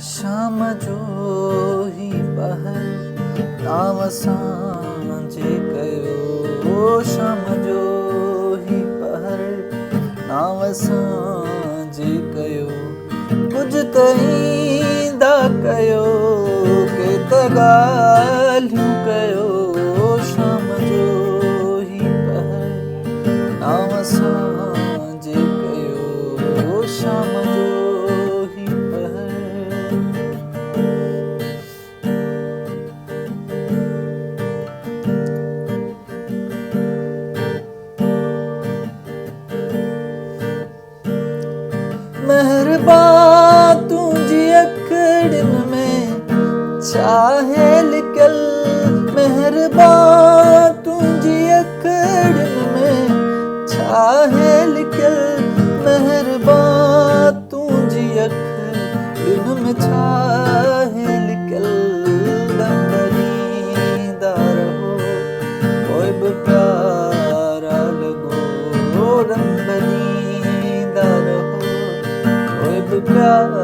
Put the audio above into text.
शाम जो ही पहर नाम सांझे कयो शाम जो ही पहर नाम सांझे कयो कुछ त ईंदा कयो के त ॻाल्हियूं कयो शाम जो ही पहर नाम सांझे कयो शाम जो ही पहर मेहरबान तुझी अखड़िन में चाहे लिकल मेहरबान तुझी अखड़िन में चाहे लिकल मेहरबान तुझी अखड़िन में चाहे लिकल दंगलीदा रहो कोई भी प्यारा लगो दंगलीदा रहो प्यारा